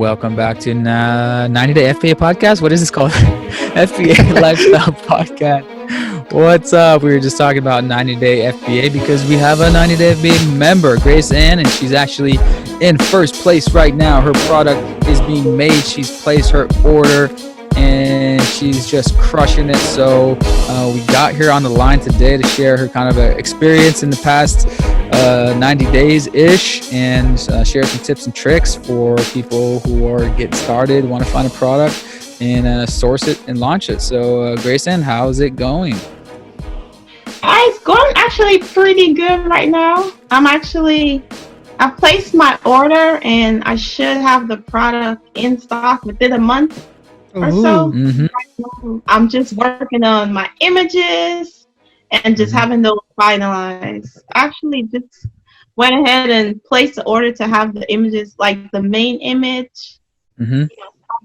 welcome back to 90 Day FBA podcast. What is this called? FBA Lifestyle Podcast. What's up? We were just talking about 90 Day FBA because we have a 90 Day FBA member, Grace Ann, and she's actually in first place right now. Her product is being made. She's placed her order and she's just crushing it. So we got her on the line today to share her kind of experience in the past 90 days-ish and share some tips and tricks for people who are getting started, want to find a product and source it and launch it. So Grace Ann, how's it going? It's going actually pretty good right now. I placed my order and I should have the product in stock within a month or so. Mm-hmm. I'm just working on my images and just having those finalized. I actually just went ahead and placed the order to have the images, like the main image,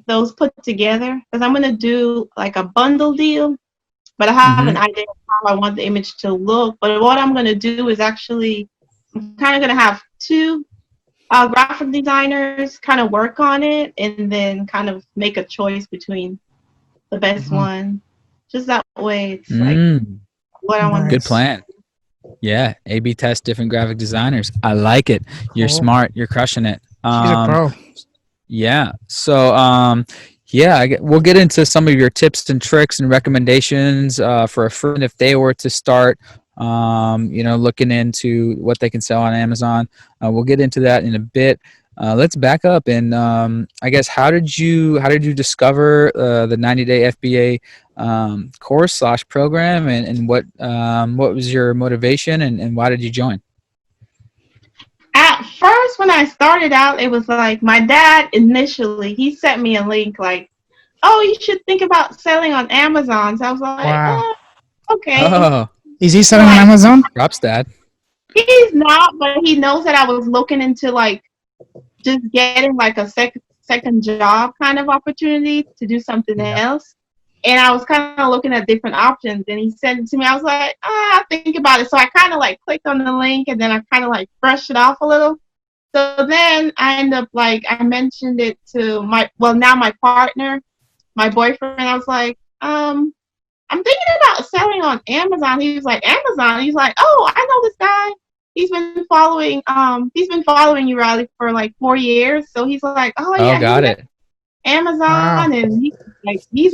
those put together. Because I'm going to do like a bundle deal, but I have an idea of how I want the image to look. But what I'm going to do is actually, I'm kind of going to have two graphic designers kind of work on it and then kind of make a choice between the best one. Just that way it's like what I want. Good plan. Yeah, A/B test different graphic designers. I like it. You're smart. You're crushing it. She's a pro. Yeah. So, we'll get into some of your tips and tricks and recommendations for a friend if they were to start, looking into what they can sell on Amazon. We'll get into that in a bit. Let's back up and I guess how did you discover the 90 Day FBA course / program and what was your motivation and why did you join? At first, when I started out, it was like my dad initially, he sent me a link like, oh, you should think about selling on Amazon. So I was like, wow. Okay. Oh, is he selling on Amazon? props, Dad. He's not, but he knows that I was looking into like just getting like a second job kind of opportunity to do something else. And I was kind of looking at different options and he sent it to me. I was like, I'll think about it. So I kind of like clicked on the link and then I kind of like brushed it off a little. So then I ended up like, I mentioned it to my partner, my boyfriend. I was like, I'm thinking about selling on Amazon. He was like, Amazon? He's like, oh, I know this guy. He's been following you, Riley, for like 4 years. So he's like, oh yeah, got it. Amazon, and he's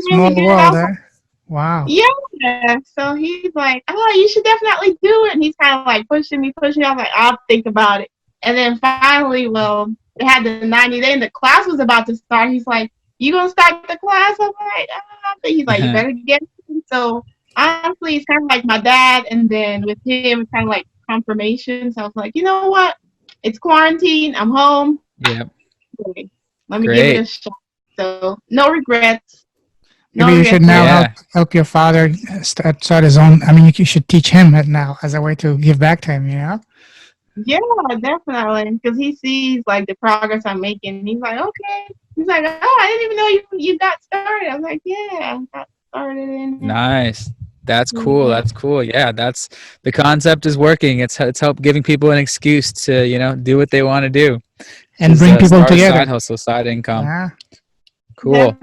Small really good. world, eh? Wow. Yeah. So he's like, oh, you should definitely do it. And he's kind of like pushing me. I was like, I'll think about it. And then finally, they had the 90 day and the class was about to start. He's like, you gonna start the class? I'm like, he's like, you better get it. So honestly, it's kind of like my dad, and then with him, it's kind of like confirmation. So I was like, you know what? It's quarantine. I'm home. Yep. Okay, let me give it a shot. So no regrets. Maybe you should now help your father start his own. I mean, you should teach him it now as a way to give back to him, you know? Yeah, definitely. Because he sees like the progress I'm making. He's like, okay. He's like, oh, I didn't even know you got started. I was like, yeah, I got started. Nice. That's cool. That's cool. Yeah, that's the concept is working. It's help giving people an excuse to, do what they want to do. And bring people together. Side hustle, side income. Yeah. Cool.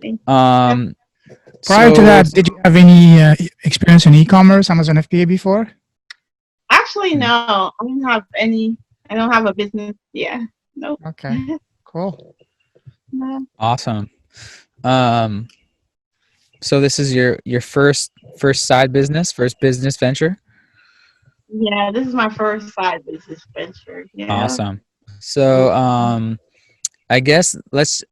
Prior to that, did you have any experience in e-commerce, Amazon FBA before? Actually, no. I don't have any. I don't have a business. Yeah. Nope. Okay. Cool. No. Awesome. So this is your first side business, first business venture? Yeah, this is my first side business venture. Yeah. Awesome. So I guess let's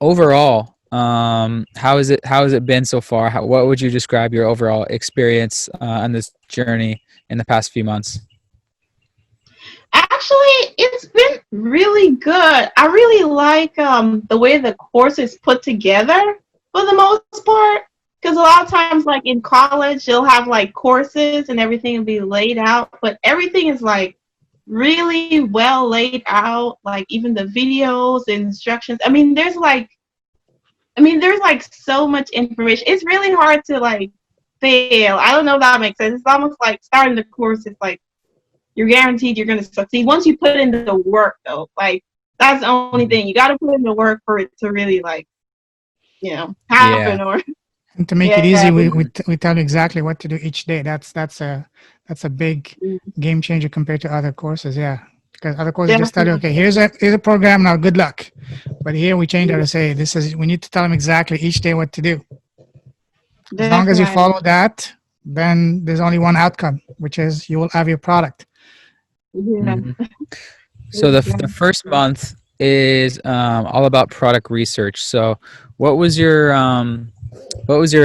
overall, how has it been so far? What would you describe your overall experience on this journey in the past few months? Actually, it's been really good. I really like the way the course is put together for the most part. Because a lot of times, like in college, you'll have like courses and everything will be laid out, but everything is like really well laid out. Like even the videos and instructions. I mean, there's like so much information. It's really hard to like fail. I don't know if that makes sense. It's almost like starting the course. It's like you're guaranteed you're going to succeed once you put in the work, though. Like That's the only thing. You got to put in the work for it to really like, happen. Or and to make it easy, we tell you exactly what to do each day. That's a big game changer compared to other courses. Yeah, because other courses just tell you, okay, here's a program now, good luck. But here we change it to say we need to tell them exactly each day what to do. As long as you follow that, then there's only one outcome, which is you will have your product. So the first month is all about product research. So what was your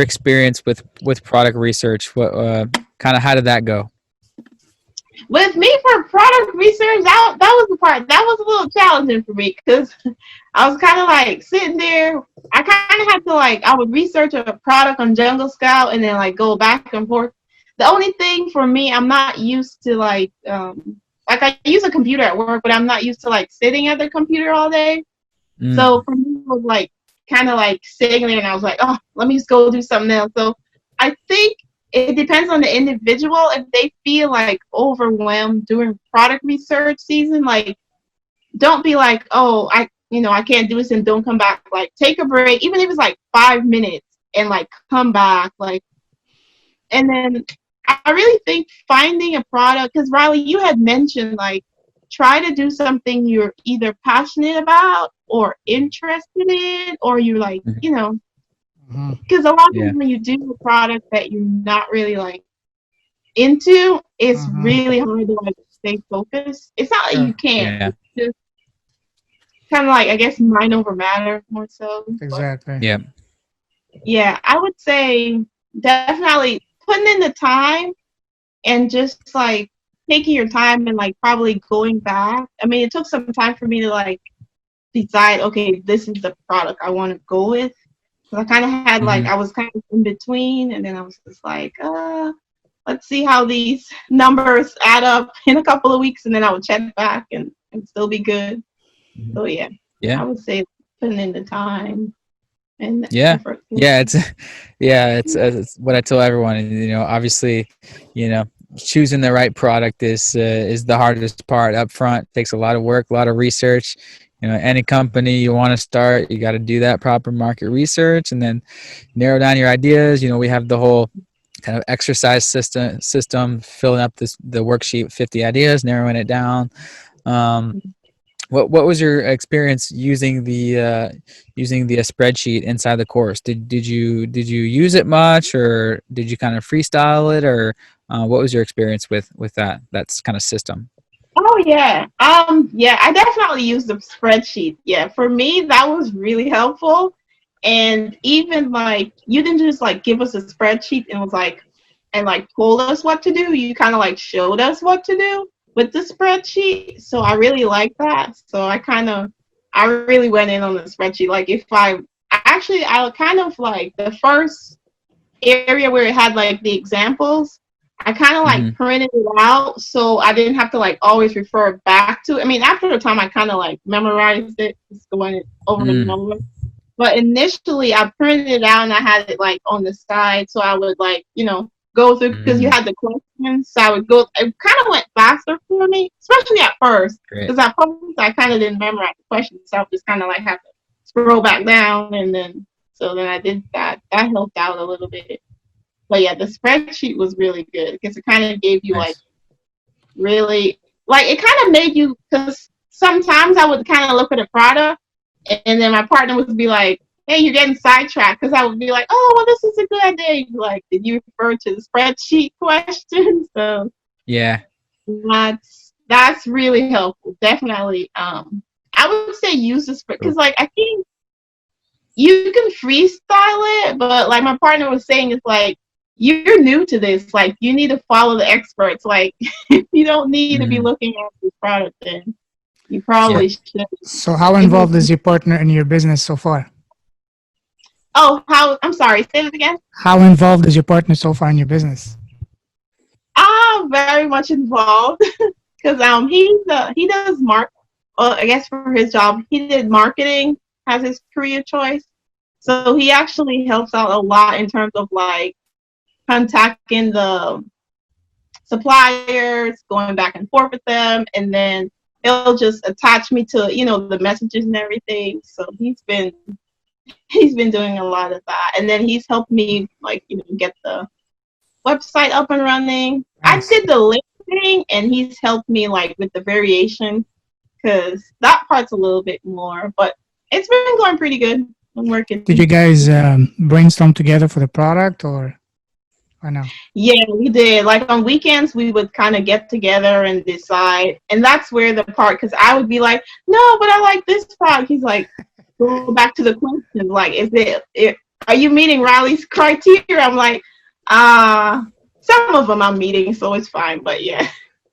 experience with product research? What kind of, how did that go? With me for product research, that was the part that was a little challenging for me, because I was kind of like sitting there. I kind of had to I would research a product on Jungle Scout and then like go back and forth. The only thing for me, I'm not used to like I use a computer at work, but I'm not used to like sitting at the computer all day. So for me, it was like kind of like sitting there, and I was like, oh, let me just go do something else. So I think it depends on the individual. If they feel like overwhelmed during product research season, like don't be like, oh, I can't do this and don't come back. Like take a break, even if it's like 5 minutes, and like come back. Like, and then I really think finding a product, because Riley, you had mentioned like try to do something you're either passionate about or interested in, or you're like, because a lot of times when you do a product that you're not really like into, it's really hard to like stay focused. It's not like you can't. It's just kind of like, I guess, mind over matter more so. Exactly. But, yeah, I would say definitely putting in the time and just like taking your time and like probably going back. I mean, it took some time for me to like decide, okay, this is the product I want to go with. So I kind of had like, I was kind of in between, and then I was just like, let's see how these numbers add up in a couple of weeks, and then I would check back and still be good. So yeah, I would say putting in the time and effort. It's what I tell everyone. Obviously, choosing the right product is the hardest part up front. It takes a lot of work, a lot of research. Any company you want to start, you got to do that proper market research and then narrow down your ideas. We have the whole kind of exercise system, filling up the worksheet with 50 ideas, narrowing it down. What was your experience using the spreadsheet inside the course? Did you use it much, or did you kind of freestyle it, or what was your experience with that kind of system? Oh yeah. I definitely use the spreadsheet. Yeah, for me that was really helpful. And even like you didn't just like give us a spreadsheet and was like and like told us what to do. You kind of like showed us what to do with the spreadsheet. So I really like that. So I really went in on the spreadsheet. Like if I kind of like the first area where it had like the examples, I kind of like printed it out, so I didn't have to like always refer back to it. I mean, after the time, I kind of like memorized it, just going over and over. But initially, I printed it out and I had it like on the side, so I would like go through, because you had the questions. So I would go. It kind of went faster for me, especially at first, because at first I kind of didn't memorize the questions, so I would just kind of like have to scroll back down, and then I did that. That helped out a little bit. But yeah, the spreadsheet was really good because it kind of gave you like really like it kind of made you, because sometimes I would kind of look at a product and then my partner would be like, hey, you're getting sidetracked, because I would be like, oh, well, this is a good idea. You'd be like, did you refer to the spreadsheet question? So yeah, that's really helpful. Definitely. I would say use the spreadsheet, because like I think you can freestyle it, but like my partner was saying, it's like, you're new to this. Like, you need to follow the experts. Like, you don't need to be looking at this product, then you probably should. So how involved is your partner in your business so far? Oh, I'm sorry, say it again. How involved is your partner so far in your business? Very much involved, because he does I guess for his job, he did marketing as his career choice. So he actually helps out a lot in terms of like contacting the suppliers, going back and forth with them, and then he'll just attach me to, the messages and everything. So he's been doing a lot of that. And then he's helped me, get the website up and running. Nice. I did the link thing, and he's helped me, with the variation, because that part's a little bit more. But it's been going pretty good. I'm working. Did you guys brainstorm together for the product or no? Yeah, we did. On weekends, we would kind of get together and decide. And that's where the part, because I would be like, no, but I like this product. He's like, go back to the question. Are you meeting Riley's criteria? I'm like, some of them I'm meeting, so it's fine. But yeah,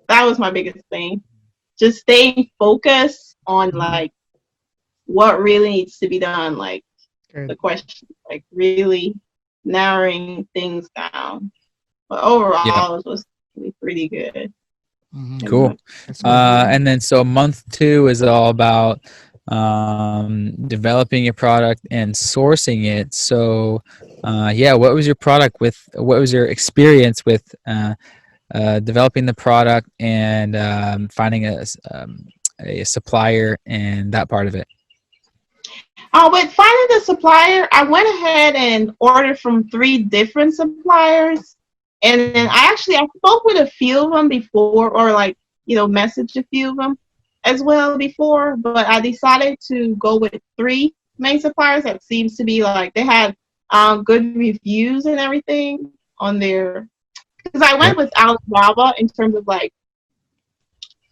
that was my biggest thing. Just staying focused on what really needs to be done. Good. The question, really narrowing things down. But overall, it was pretty good. Mhm. Cool. That's good. And then so month 2 is all about developing your product and sourcing it. So what was your experience with developing the product and finding a supplier and that part of it? With finding the supplier, I went ahead and ordered from 3 different suppliers. And then I spoke with a few of them before, or messaged a few of them as well before. But I decided to go with 3 main suppliers that seems to be they had good reviews and everything on their. Because I went with Alibaba in terms of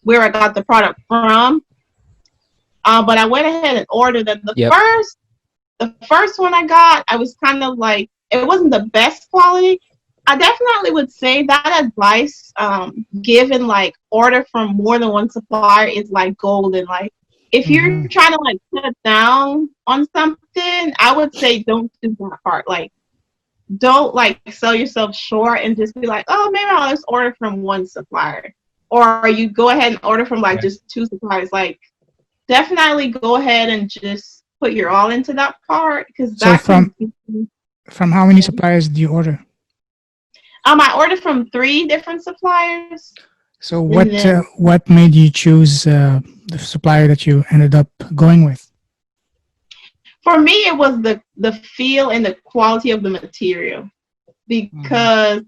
where I got the product from. But I went ahead and ordered them. The first one I got, I was kind of it wasn't the best quality. I definitely would say that advice, given order from more than one supplier is golden. If you're trying to cut down on something, I would say don't do that part. Don't sell yourself short and just be oh, maybe I'll just order from one supplier, or you go ahead and order from just 2 suppliers. Definitely go ahead and just put your all into that part, because from how many suppliers do you order? I ordered from 3 different suppliers. So what made you choose the supplier that you ended up going with? For me, it was the feel and the quality of the material, because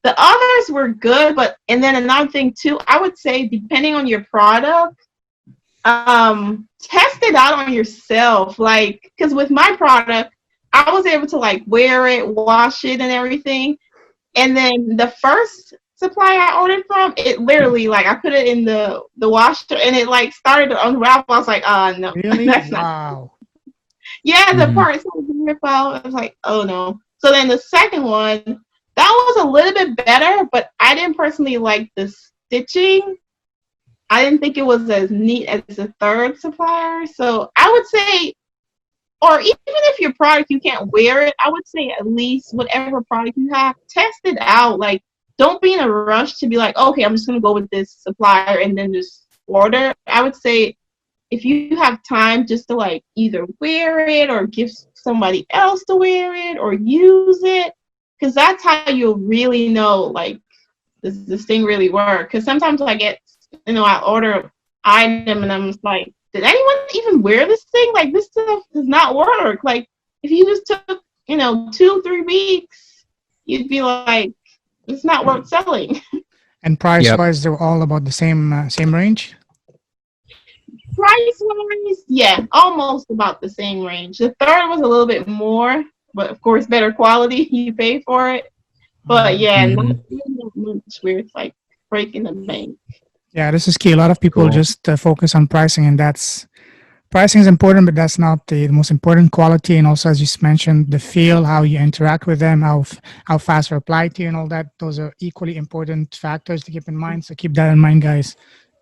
the others were good, and then another thing too, I would say depending on your product, test it out on yourself. Because with my product, I was able to wear it, wash it, and everything. And then the first supplier I ordered from, it literally I put it in the washer and it started to unwrap. I was like, oh no, Really? that's Wow. Yeah, the parts started to rip out. I was like, oh no. So then the second one, that was a little bit better, but I didn't personally like the stitching. I didn't think it was as neat as the third supplier. So I would say, or even if your product, you can't wear it, I would say at least whatever product you have, test it out. Don't be in a rush to be okay, I'm just going to go with this supplier and then just order. I would say if you have time just to either wear it or give somebody else to wear it or use it, because that's how you'll really know, does this thing really work? Because sometimes I get, I order an item and I'm just did anyone even wear this thing? This stuff does not work. If you just took, 2-3 weeks, you'd be it's not worth selling. And price-wise, they're all about the same range? Price-wise, yeah, almost about the same range. The third was a little bit more, but of course, better quality. You pay for it. But yeah, not much where it's breaking the bank. Yeah, this is key. A lot of people just focus on pricing, and pricing is important, but that's not the most important. Quality, and also, as you mentioned, the feel, how you interact with them, how fast they reply to you, and all that. Those are equally important factors to keep in mind. So keep that in mind, guys.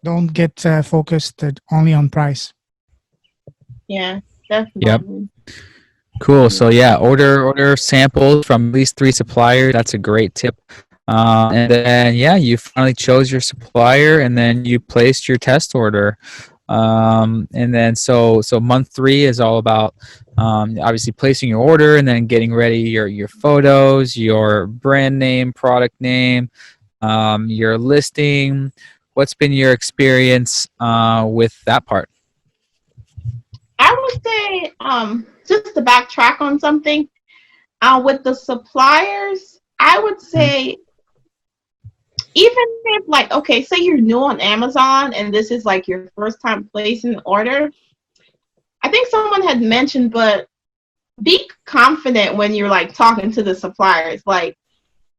Don't get focused only on price. Yeah, definitely. Yep. Cool. So order samples from at least 3 suppliers. That's a great tip. And then you finally chose your supplier, and then you placed your test order. And then so month 3 is all about obviously placing your order and then getting ready your photos, your brand name, product name, your listing, what's been your experience with that part? I would say, just to backtrack on something, with the suppliers, I would say, even if, like, okay, say you're new on Amazon and this is like your first time placing an order, I think someone had mentioned, but be confident when you're like talking to the suppliers. Like,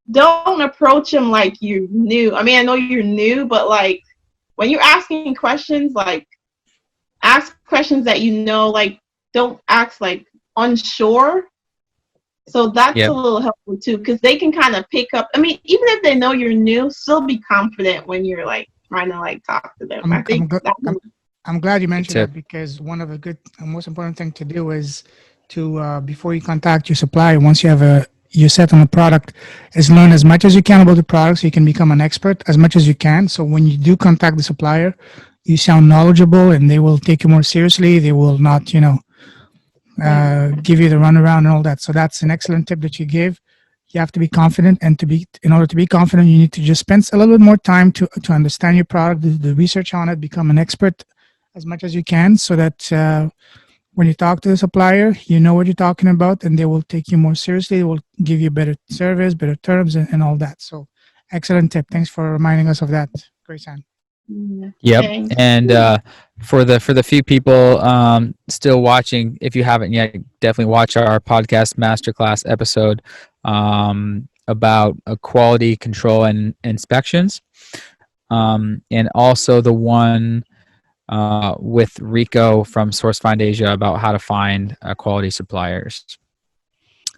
don't approach them like you're new. I mean, I know you're new, but like when you're asking questions, like ask questions that you know, like don't ask like unsure. So that's a Yep. little helpful too, because they can kind of pick up. I mean, even if they know you're new, still be confident when you're like trying to like talk to them. I think I'm glad you mentioned tip. that, because one of the good and most important thing to do is to before you contact your supplier, once you have you set on a product, is learn as much as you can about the product so you can become an expert as much as you can. So when you do contact the supplier, you sound knowledgeable and they will take you more seriously. They will not, give you the runaround and all that. So that's an excellent tip that you give. You have to be confident, and in order to be confident, you need to just spend a little bit more time to understand your product, do the research on it, become an expert as much as you can, so that when you talk to the supplier, you know what you're talking about, and they will take you more seriously. They will give you better service, better terms, and all that. So, excellent tip. Thanks for reminding us of that, Grayson. Yep. Thanks. And for the few people still watching, if you haven't yet, definitely watch our podcast masterclass episode about quality control and inspections, and also the one with Rico from Source Find Asia about how to find quality suppliers.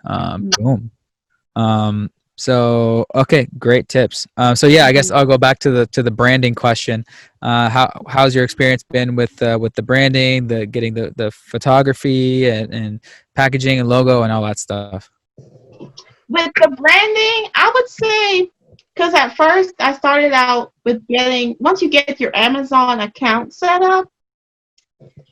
Boom. So okay, great tips. So yeah, I guess I'll go back to the branding question. How's your experience been with the branding, the getting the photography and packaging and logo and all that stuff? With the branding, I would say, because at first I started out with once you get your Amazon account set up,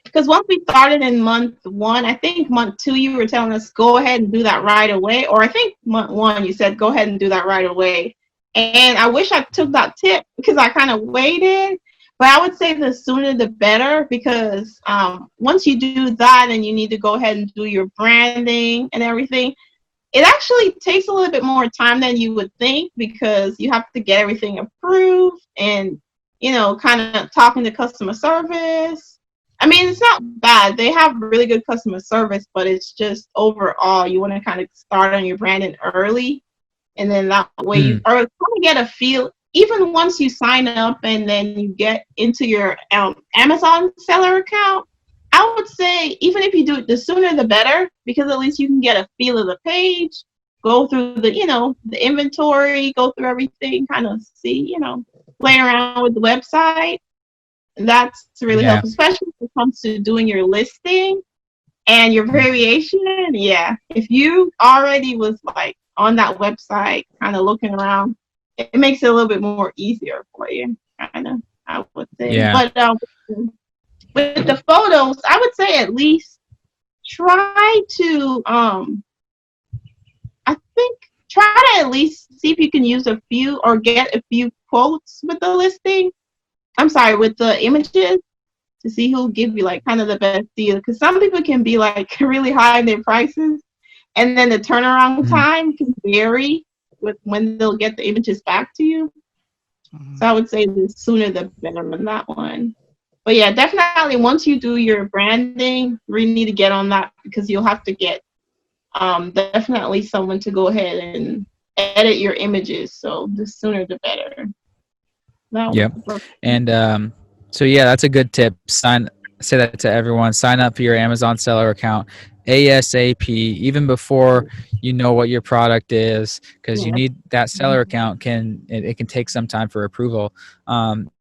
because once we started in month 1, I think month 2 you were telling us go ahead and do that right away, or I think month 1 you said go ahead and do that right away. And I wish I took that tip because I kind of waited, but I would say the sooner the better, because once you do that and you need to go ahead and do your branding and everything, it actually takes a little bit more time than you would think, because you have to get everything approved and, kind of talking to customer service. I mean, it's not bad. They have really good customer service, but it's just overall, you want to kind of start on your branding early. And then that way you are kind of get a feel, even once you sign up and then you get into your Amazon seller account. I would say even if you do it, the sooner the better, because at least you can get a feel of the page, go through the inventory, go through everything, kind of see, play around with the website. That's really helpful, especially when it comes to doing your listing and your variation. Yeah, if you already was like on that website, kind of looking around, it makes it a little bit more easier for you. Kind of, I would say. Yeah. But with the photos, I would say at least try to try to at least see if you can use a few or get a few quotes with the listing. I'm sorry, with the images, to see who'll give you like kind of the best deal. Because some people can be like really high in their prices, and then the turnaround time can vary with when they'll get the images back to you. So I would say the sooner the better on that one. But yeah, definitely once you do your branding, you really need to get on that, because you'll have to get definitely someone to go ahead and edit your images. So the sooner the better. Yep. And so yeah, that's a good tip. Say that to everyone. Sign up for your Amazon seller account ASAP, even before you know what your product is, because you need that seller account. It can take some time for approval.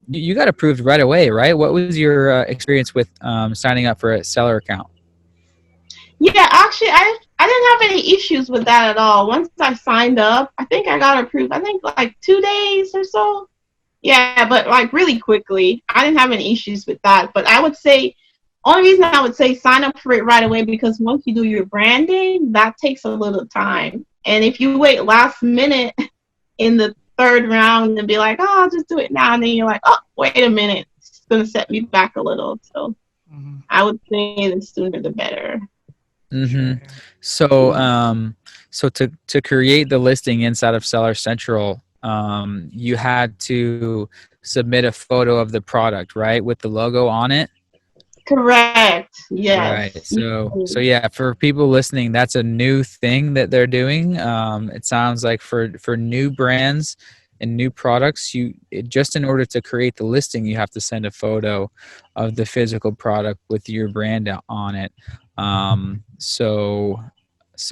You got approved right away, right? What was your experience with signing up for a seller account? Yeah, actually, I didn't have any issues with that at all. Once I signed up, I think I got approved. I think like 2 days or so. Yeah, but like really quickly. I didn't have any issues with that. But I would say, only reason I would say sign up for it right away, because once you do your branding, that takes a little time. And if you wait last minute in the third round and be like, oh, I'll just do it now. And then you're like, oh, wait a minute. It's going to set me back a little. So I would say the sooner the better. Mm-hmm. So, so to create the listing inside of Seller Central, you had to submit a photo of the product, right, with the logo on it. Correct. Yes. Right. So yeah, for people listening, that's a new thing that they're doing. It sounds like for new brands and new products, just in order to create the listing, you have to send a photo of the physical product with your brand on it. So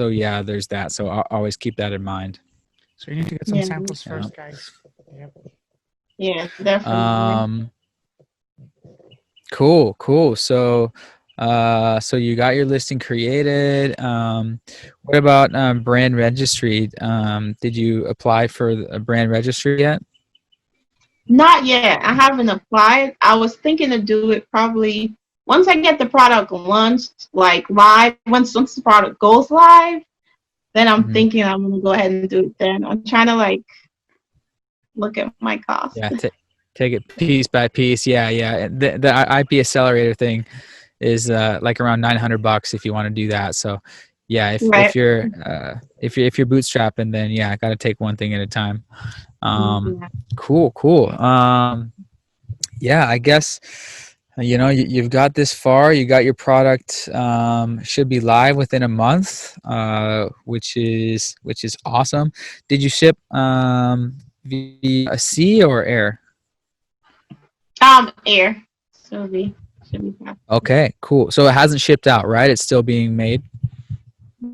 yeah, there's that. So I'll always keep that in mind. So you need to get some samples first, guys. Yep. Yeah, definitely. Cool. So you got your listing created. What about brand registry? Did you apply for a brand registry yet? Not yet. I haven't applied. I was thinking to do it probably once I get the product launched, like live. Once the product goes live, then I'm thinking I'm gonna go ahead and do it then. I'm trying to like look at my costs. Yeah, take it piece by piece. Yeah. The IP accelerator thing is like around $900 if you want to do that. So yeah, if you're bootstrapping, then yeah, I got to take one thing at a time. Cool. Yeah, I guess you've got this far. You got your product should be live within a month, which is awesome. Did you ship via sea or air? Air. Should be fine. Okay, cool. So it hasn't shipped out, right? It's still being made.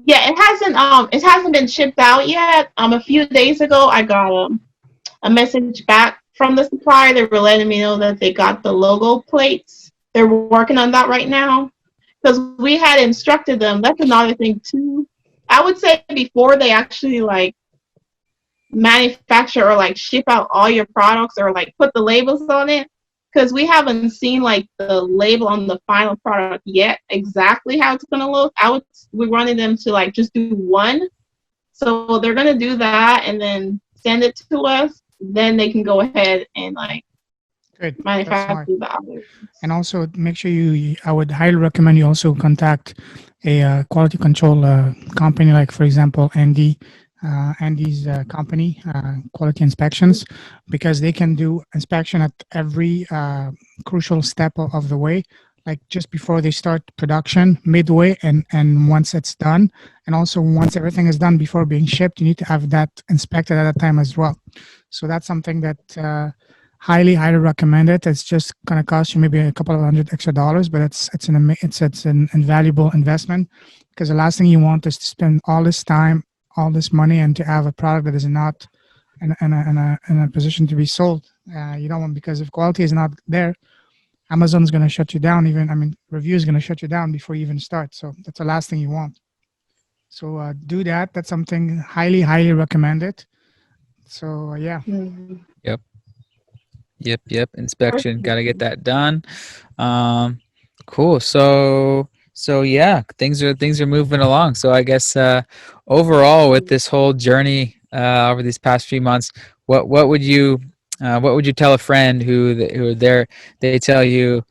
Yeah, it hasn't been shipped out yet. A few days ago, I got a message back from the supplier. They were letting me know that they got the logo plates. They're working on that right now because we had instructed them. That's another thing too. I would say before they actually like manufacture or like ship out all your products or like put the labels on it, because we haven't seen like the label on the final product yet, exactly how it's gonna look. We're wanting them to like just do one. So they're gonna do that and then send it to us. Then they can go ahead and like manufacture the others. And also make sure I would highly recommend you also contact a quality control company, like for example, Andy's company, quality inspections, because they can do inspection at every crucial step of the way, like just before they start production, midway, and once it's done, and also once everything is done before being shipped, you need to have that inspected at that time as well. So that's something that highly recommend it. It's just going to cost you maybe a couple of $100 extra, but it's an invaluable investment, because the last thing you want is to spend all this time, all this money, and to have a product that is not in a position to be sold. You don't want, because if quality is not there, Amazon is going to shut you down. Review is going to shut you down before you even start. So that's the last thing you want. So do that. That's something highly recommended. So yeah. Yep. Inspection. Got to get that done. Cool. So yeah, things are moving along. So I guess overall with this whole journey over these past few months, what would you tell a friend who they tell you,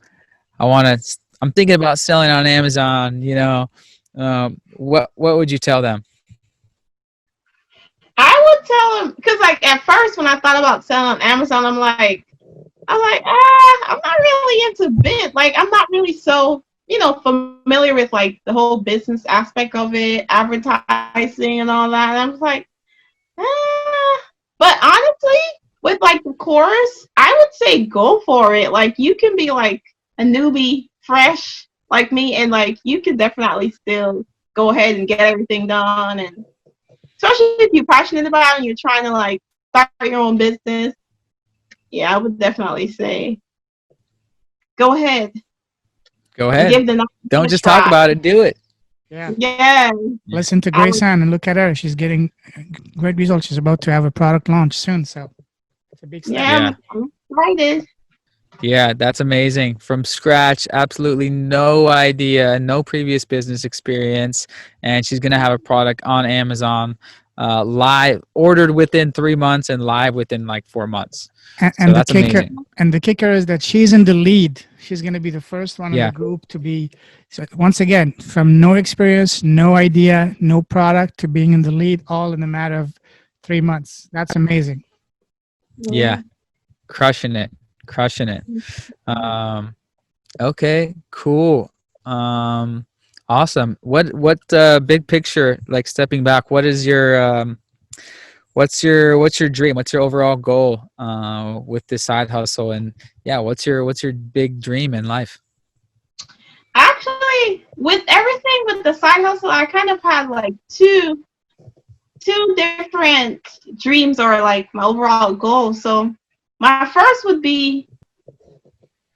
I'm thinking about selling on Amazon, what would you tell them? I would tell them, because like at first when I thought about selling on Amazon, I'm like, I'm not really into bid. Like I'm not really so familiar with like the whole business aspect of it, advertising and all that. And I was like, but honestly, with like the course, I would say go for it. Like you can be like a newbie, fresh like me, and like you can definitely still go ahead and get everything done. And especially if you're passionate about it and you're trying to like start your own business, yeah, I would definitely say go ahead. Don't just talk about it, do it. Yeah. Listen to Grace Ann and look at her. She's getting great results. She's about to have a product launch soon, so it's a big step. Yeah, I'm excited. Yeah, that's amazing. From scratch, absolutely no idea, no previous business experience, and she's gonna have a product on Amazon. live, ordered within 3 months and live within like 4 months. And, So and the that's kicker, amazing. and the kicker is that she's in the lead. She's going to be the first one in Yeah. the group to be. So once again, from no experience, no idea, no product to being in the lead, all in a matter of 3 months. That's amazing. Yeah. Crushing it. Okay, cool. Awesome. What big picture, like stepping back, what is your what's your dream? What's your overall goal with this side hustle? And yeah, what's your big dream in life? Actually, with everything with the side hustle, I kind of had like two different dreams or like my overall goals. So my first would be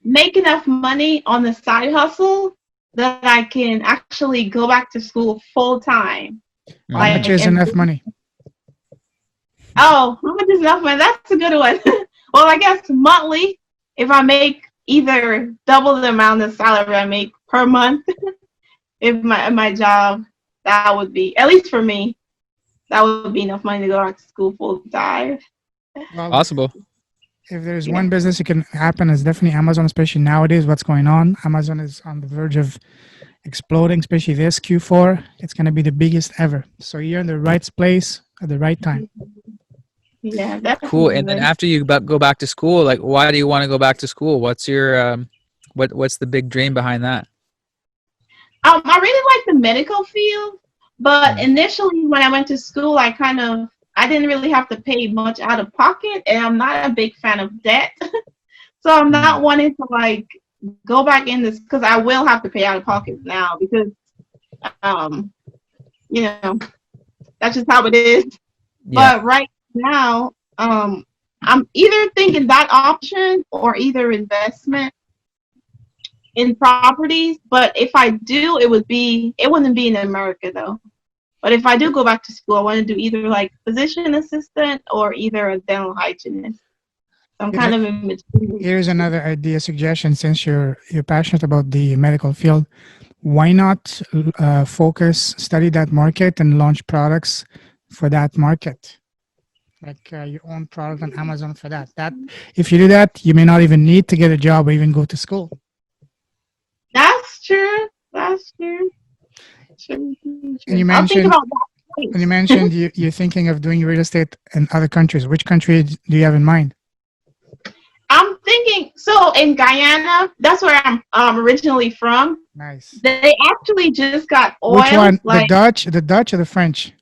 make enough money on the side hustle that I can actually go back to school full time. How much is enough money? Oh, how much is enough money? That's a good one. Well, I guess monthly, if I make either double the amount of salary I make per month, if my job, that would be, at least for me, that would be enough money to go back to school full time. Well, Possible. if there's one business it can happen, it's definitely Amazon, especially nowadays, what's going on. Amazon is on the verge of exploding, especially this Q4. It's going to be the biggest ever. So you're in the right place at the right time. Yeah, that's Cool. And then after you go back to school, like, why do you want to go back to school? What's your what's the big dream behind that? I really like the medical field, but initially when I went to school, I didn't really have to pay much out of pocket, and I'm not a big fan of debt. So I'm not wanting to like go back in this, because I will have to pay out of pocket now, because you know, that's just how it is. Yeah. But right now, I'm either thinking that option or either investment in properties. But if I do, it wouldn't be in America though. But if I do go back to school, I want to do either like physician assistant or either a dental hygienist. So I'm kind of in between. Here's another idea, suggestion. Since you're passionate about the medical field, why not study that market and launch products for that market? Like your own product on Amazon for that. If you do that, you may not even need to get a job or even go to school. That's true. True. And you I'll think mentioned, about that. and you mentioned you're thinking of doing real estate in other countries. Which country do you have in mind? I'm thinking, so in Guyana, that's where I'm originally from. Nice. They actually just got oil. Which one? The Dutch or the French?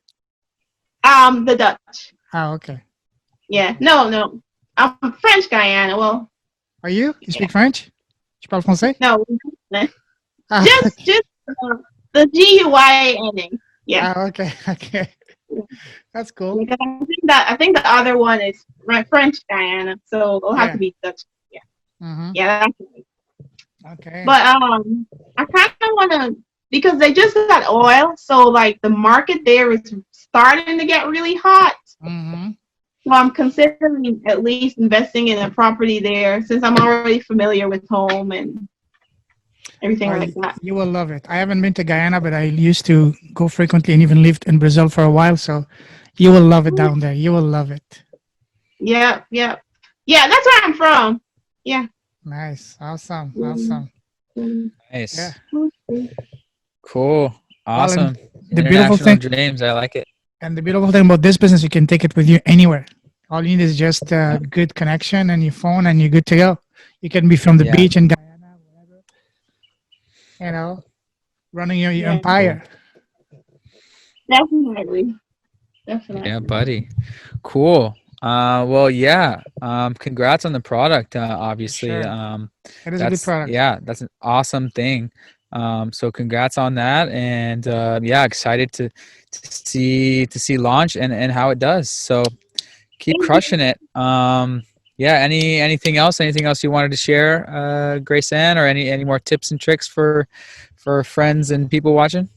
The Dutch. Oh, okay. Yeah. No. I'm French Guyana. Well. Are you? You speak French? Tu parles français? No. Ah, Just the GUIA. Yeah. oh, okay. That's cool. Because I think the other one is French Guyana, so it'll have to be Dutch. Yeah. Mm-hmm. Yeah, that's right. Okay. But I kind of want to, because they just got oil, so like the market there is starting to get really hot. Mm-hmm. So I'm considering at least investing in a property there, since I'm already familiar with home and everything like that. You will love it. I haven't been to Guyana, but I used to go frequently and even lived in Brazil for a while. So you will love it down there. You will love it. Yeah, that's where I'm from. Yeah. Nice. Awesome. Nice. Yeah. Cool. Awesome. The beautiful thing, dreams. I like it. and the beautiful thing about this business, you can take it with you anywhere. All you need is just a good connection and your phone, and you're good to go. You can be from the beach in Guyana, whatever, running your empire. Definitely. Yeah, buddy. Cool. Well, yeah. Congrats on the product. Obviously, Sure. It is a good product. Yeah, that's an awesome thing. So congrats on that, and excited to see launch and how it does. So keep crushing it. Anything else you wanted to share, Grace Ann, or any more tips and tricks for friends and people watching?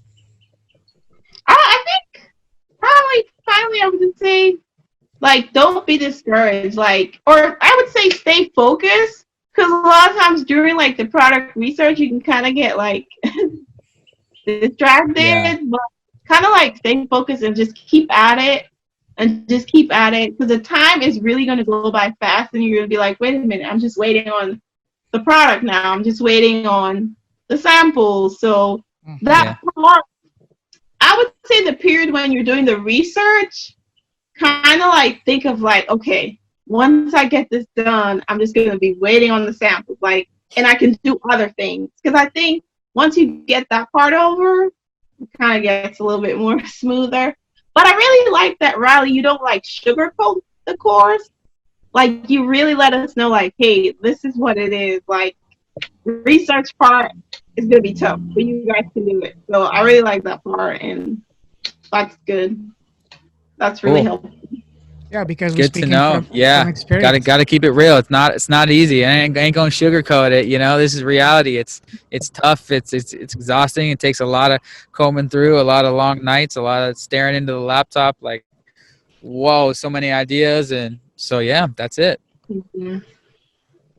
I think probably finally I would just say, like, don't be discouraged, or I would say stay focused, because a lot of times during like the product research you can kind of get like distracted, but kind of like stay focused and just keep at it, and just keep at it, because the time is really going to go by fast, and you're going to be like, wait a minute, I'm just waiting on the product now. I'm just waiting on the samples. So that part, I would say the period when you're doing the research, kind of like think of like, okay, once I get this done, I'm just going to be waiting on the samples, like, and I can do other things. Because I think once you get that part over, it kind of gets a little bit more smoother. But I really like that, Riley, you don't like sugarcoat the course. Like, you really let us know, like, hey, this is what it is. Like, research part is going to be tough, but you guys can do it. So I really like that part, and that's good. That's really helpful. Yeah, because we're Good to speaking know. from experience. Gotta keep it real. It's not easy. I ain't gonna sugarcoat it. You know, this is reality. It's tough. It's exhausting. It takes a lot of combing through, a lot of long nights, a lot of staring into the laptop. Like, whoa, so many ideas, and so yeah, that's it. Mm-hmm.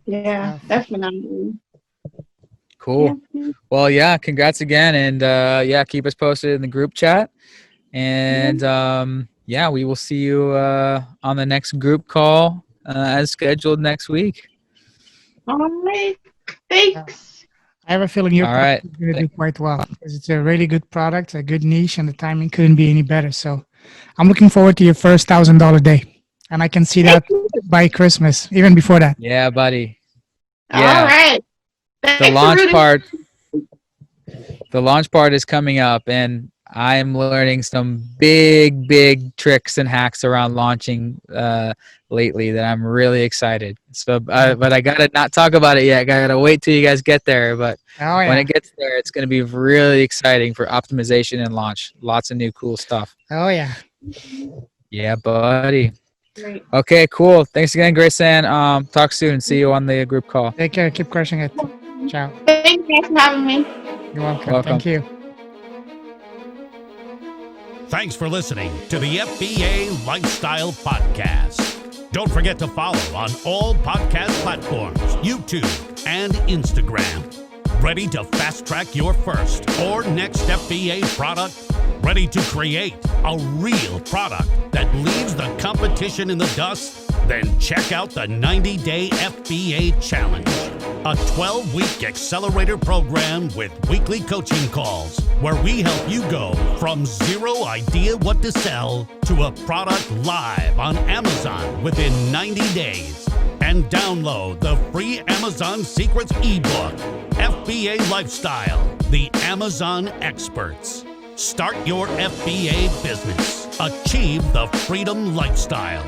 Yeah, definitely. Cool. Yeah. Well, yeah, congrats again, and yeah, keep us posted in the group chat, and yeah, we will see you on the next group call as scheduled next week. All right. Thanks. I have a feeling your All product right. is going to do quite well, because it's a really good product, a good niche, and the timing couldn't be any better. So I'm looking forward to your first $1,000 day, and I can see that by Christmas, even before that. Yeah, buddy. All Yeah. right. The launch part is coming up, and I'm learning some big tricks and hacks around launching lately that I'm really excited. So, but I gotta not talk about it yet. I gotta wait till you guys get there. But when it gets there, it's gonna be really exciting for optimization and launch. Lots of new cool stuff. Oh yeah. Yeah, buddy. Great. Okay, cool. Thanks again, Grace-Ann. Talk soon. See you on the group call. Take care. Keep crushing it. Ciao. Thanks guys for having me. You're welcome. Welcome. Thank you. Thanks for listening to the FBA Lifestyle Podcast. Don't forget to follow on all podcast platforms, YouTube and Instagram. Ready to fast track your first or next FBA product? Ready to create a real product that leaves the competition in the dust? Then check out the 90-Day FBA Challenge, a 12-week accelerator program with weekly coaching calls where we help you go from zero idea what to sell to a product live on Amazon within 90 days. And download the free Amazon Secrets ebook, FBA Lifestyle, the Amazon Experts. Start your FBA business. Achieve the freedom lifestyle.